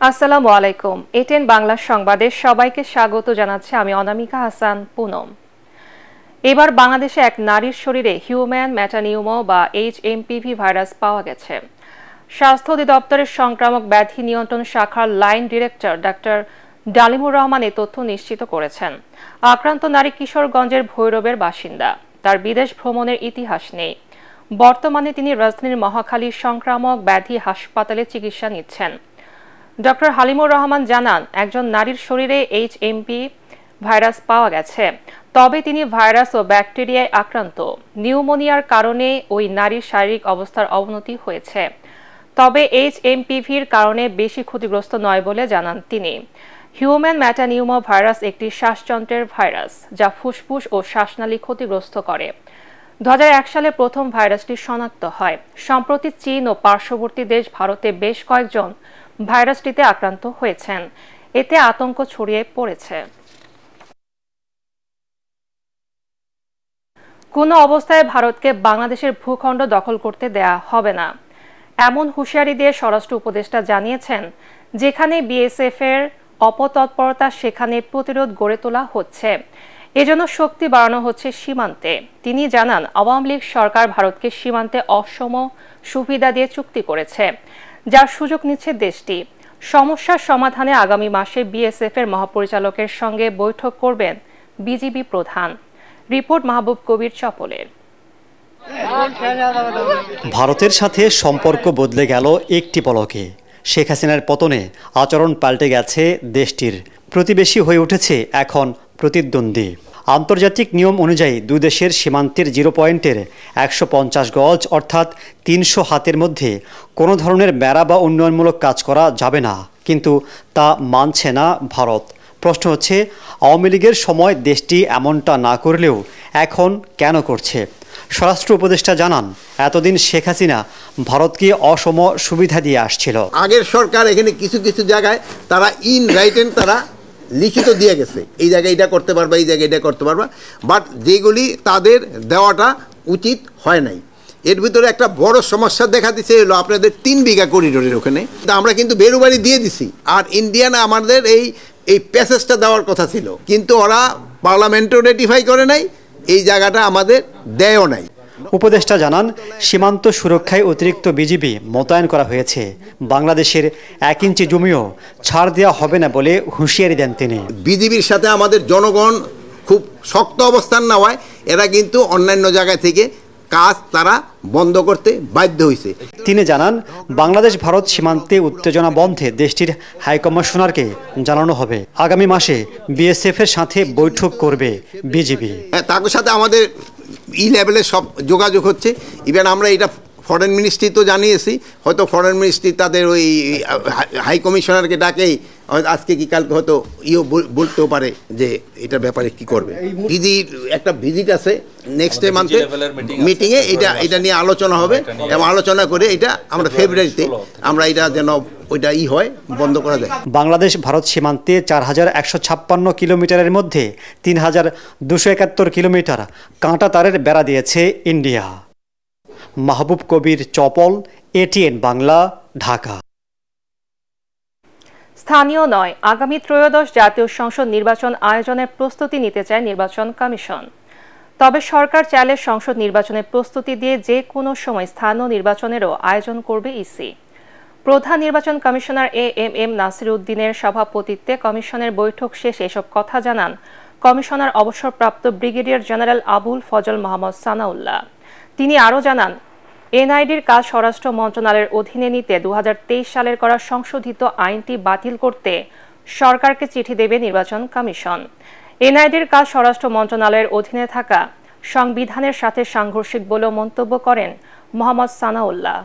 আসসালামু আলাইকুম। এটেন বাংলা সংবাদে সবাইকে স্বাগত জানাচ্ছি আমি অনামিকা হাসান পুনম। এবার বাংলাদেশে এক নারীর শরীরে হিউম্যান মেটানিউমো বা HMPV ভাইরাস পাওয়া গেছে। স্বাস্থ্য অধিদপ্তরের সংক্রামক ব্যাধি নিয়ন্ত্রণ শাখার লাইন ডিরেক্টর ডাক্তার ডালিমুর রহমান এই তথ্য নিশ্চিত করেছেন। আক্রান্ত নারী কিশোরগঞ্জের ভৈরবের বাসিন্দা। তার বিদেশ ভ্রমণের ইতিহাস নেই। বর্তমানে তিনি রাজধানীর মহাখালীর সংক্রামক ব্যাধি হাসপাতালে চিকিৎসা নিচ্ছেন। ডক্টর হালিমুর রহমান জানান, একজন নারীর শরীরে HMP ভাইরাস পাওয়া গেছে, তবে তিনি ভাইরাস ও ব্যাকটেরিয়ায় আক্রান্ত। নিউমোনিয়ার কারণে ওই নারীর শারীরিক অবস্থার অবনতি হয়েছে, তবে HMPVর কারণে বেশি ক্ষতিগ্রস্ত নয় বলে জানান তিনি। হিউম্যান মেটানিউমো ভাইরাস একটি শ্বাসযন্ত্রের ভাইরাস যা ফুসফুস ও শ্বাসনালী ক্ষতিগ্রস্ত করে। 2001 সালে প্রথম ভাইরাসটি শনাক্ত হয়। সম্প্রতি চীন ও পার্শ্ববর্তী দেশ ভারতে বেশ কয়েকজন ভাইরাসটিতে আক্রান্ত হয়েছেন। এতে আতঙ্ক ছড়িয়ে পড়েছে। কোনো অবস্থায় ভারতকে বাংলাদেশের ভূখণ্ড দখল করতে দেয়া হবে না, এমন হুঁশিয়ারি দিয়ে স্বরাষ্ট্র উপদেষ্টা জানিয়েছেন, যেখানে বিএসএফ এর অপতৎপরতা সেখানে প্রতিরোধ গড়ে তোলা হচ্ছে। এজন্য শক্তি বাড়ানো হচ্ছে সীমান্তে। তিনি জানান, আওয়ামী লীগ সরকার ভারতকে সীমান্তে অসম সুবিধা দিয়ে চুক্তি করেছে, যার সুযোগ নিচ্ছে দেশটি। সমস্যার সমাধানে আগামী মাসে বিএসএফ এর মহাপরিচালকের সঙ্গে বৈঠক করবেন বিজিবি প্রধান। রিপোর্ট মাহবুব কবির চপলের। ভারতের সাথে সম্পর্ক বদলে গেল একটি পলকে। শেখ হাসিনার পতনে আচরণ পাল্টে গেছে দেশটির। প্রতিবেশী হয়ে উঠেছে এখন প্রতিদ্বন্দ্বী। আন্তর্জাতিক নিয়ম অনুযায়ী দুই দেশের সীমান্তের 0 পয়েন্টের 150 গজ অর্থাৎ 300 হাতের মধ্যে কোনো ধরনের মেরা বা উন্নয়নমূলক কাজ করা যাবে না, কিন্তু তা মানছে না ভারত। প্রশ্ন হচ্ছে, আওয়ামী লীগের সময় দেশটি এমনটা না করলেও এখন কেন করছে? স্বরাষ্ট্র উপদেষ্টা জানান, এতদিন শেখ হাসিনা ভারতকে অসম সুবিধা দিয়ে আসছিল। আগের সরকার এখানে কিছু কিছু জায়গায় তারা ইন রাইটেন তারা লিখিত দিয়ে গেছে, এই জায়গায় এটা করতে পারবা, এই জায়গায় এটা করতে পারবা, বাট যেগুলি তাদের দেওয়াটা উচিত হয় নাই। এর ভিতরে একটা বড় সমস্যা দেখা দিচ্ছে হলো আপনাদের 3 বিঘা করিডোরের ওখানে আমরা কিন্তু বেরুবাড়ি দিয়ে দিছি, আর ইন্ডিয়ানা আমাদের এই প্যাসেজটা দেওয়ার কথা ছিল, কিন্তু ওরা পার্লামেন্টও রেটিফাই করে নাই, এই জায়গাটা আমাদের দেয়ও নাই। উপদেষ্টা জানান, সীমান্ত সুরক্ষায় অতিরিক্ত বিজিবি মোতায়েন করা হয়েছে। বাংলাদেশের 1 ইঞ্চি জমিও ছাড় দেওয়া হবে না বলে হুঁশিয়ারি দেন তিনি। বিজিবির সাথে আমাদের জনগণ খুব শক্ত অবস্থান নেওয়ায় এরা কিন্তু অন্যান্য জায়গা থেকে কাজ তারা বন্ধ করতে বাধ্য হয়েছে। তিনি জানান, বাংলাদেশ ভারত সীমান্তে উত্তেজনা বন্ধে দেশটির হাইকমিশনারকে জানানো হবে। আগামী মাসে বিএসএফ এর সাথে বৈঠক করবে বিজিবি। তার সাথে আমাদের লেভেলে সব যোগাযোগ হচ্ছে। ইভেন আমরা এটা ফরেন মিনিস্ট্রি তো জানিয়েছি, হয়তো ফরেন মিনিস্ট্রি তাদের ওই হাই কমিশনারকে ডাকেই আজকে কি কালকে হয়তো বলতেও পারে যে এটার ব্যাপারে কি করবে। একটা ভিজিট আছে নেক্সট মান্থে মিটিংয়ে, এটা নিয়ে আলোচনা হবে এবং আলোচনা করে এটা আমরা ফেব্রুয়ারিতে আমরা এটা যেন ওইটা হয় বন্ধ করা যায়। বাংলাদেশ ভারত সীমান্তে 4156 কিলোমিটারের মধ্যে 3271 কিলোমিটার কাঁটা তারের বেড়া দিয়েছে ইন্ডিয়া। মাহবুব কবির চপল, এটিএন বাংলা, ঢাকা। স্থানীয় নয়, আগামী ত্রয়োদশ জাতীয় সংসদ নির্বাচন আয়োজনের প্রস্তুতি নিতে চায় নির্বাচন কমিশন। তবে সরকার চাইলে সংসদ নির্বাচনের প্রস্তুতি দিয়ে যে কোনো সময় স্থানীয় নির্বাচনেরও আয়োজন করবে ইসি। প্রধান নির্বাচন কমিশনার AMM নাসির উদ্দিনের সভাপতিত্বে কমিশনের বৈঠক শেষে এসব কথা জানান কমিশনার অবসরপ্রাপ্ত ব্রিগেডিয়ার জেনারেল আবুল ফজল মোহাম্মদ সানাউল্লাহ। তিনি আরও জানান, এনআইডির কাজ স্বরাষ্ট্র মন্ত্রণালয়ের অধীনে নিতে 2023 সালের করা সংশোধিত আইনটি বাতিল করতে সরকারকে চিঠি দেবে নির্বাচন কমিশন। এনআইডির কাজ স্বরাষ্ট্র মন্ত্রণালয়ের অধীনে থাকা সংবিধানের সাথে সাংঘর্ষিক বলেও মন্তব্য করেন মোহাম্মদ সানাউল্লাহ।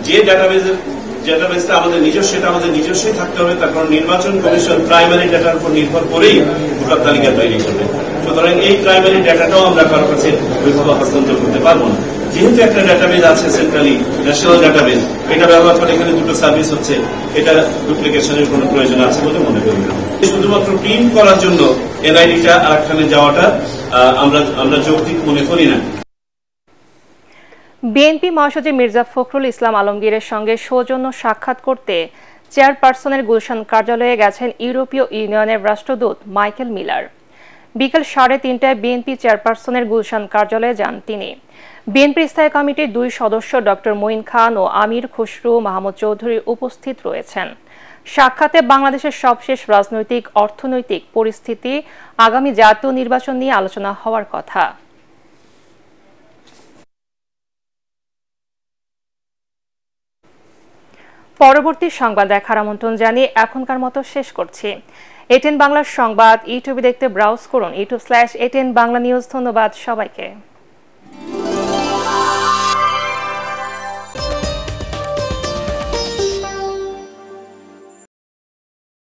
যে ডাটাবেসটা আমাদের নিজস্ব, সেটা আমাদের নিজস্বই থাকতে হবে। তার কারণ নির্বাচন কমিশন প্রাইমারি ডাটার উপর নির্ভর করেই ভোটার তালিকা তৈরি করবে। সুতরাং এই প্রাইমারি ডাটাটাও আমরা কারো কাছে ওইভাবে হস্তান্তর করতে পারবো না। যেহেতু একটা ডাটাবেস আছে সেন্ট্রালি ন্যাশনাল ডাটাবেস, এটা ব্যবহার করে এখানে দুটো সার্ভিস হচ্ছে, এটা ডুপ্লিকেশনের কোনো প্রয়োজন আছে বলে মনে করি না। শুধুমাত্র প্রিন্ট করার জন্য এনআইডিটা আরেকখানে যাওয়াটা আমরা যৌক্তিক মনে করি না। বিএনপি মহাসচিব মির্জা ফখরুল ইসলাম আলমগীরের সঙ্গে সৌজন্য সাক্ষাৎ করতে চেয়ারপারসনের গুলশান কার্যালয়ে গেছেন ইউরোপীয় ইউনিয়নের রাষ্ট্রদূত মাইকেল মিলার। বিকেল 3:30টায় বিএনপি চেয়ারপারসনের গুলশান কার্যালয়ে যান তিনি। বিএনপি স্থায়ী কমিটির 2 সদস্য ডক্টর মঈন খান ও আমির খসরু মাহমুদ চৌধুরী উপস্থিত রয়েছেন। সাক্ষাতে বাংলাদেশের সবশেষ রাজনৈতিক অর্থনৈতিক পরিস্থিতি, আগামী জাতীয় নির্বাচন নিয়ে আলোচনা হওয়ার কথা। পরবর্তী সংবাদ দেখার আমন্ত্রণ জানিয়ে এখনকার মতো শেষ করছি। এটিএন বাংলার সংবাদ ইউটিউবে দেখতে ব্রাউজ করুন youtube/ATN বাংলা নিউজ। ধন্যবাদ সবাইকে।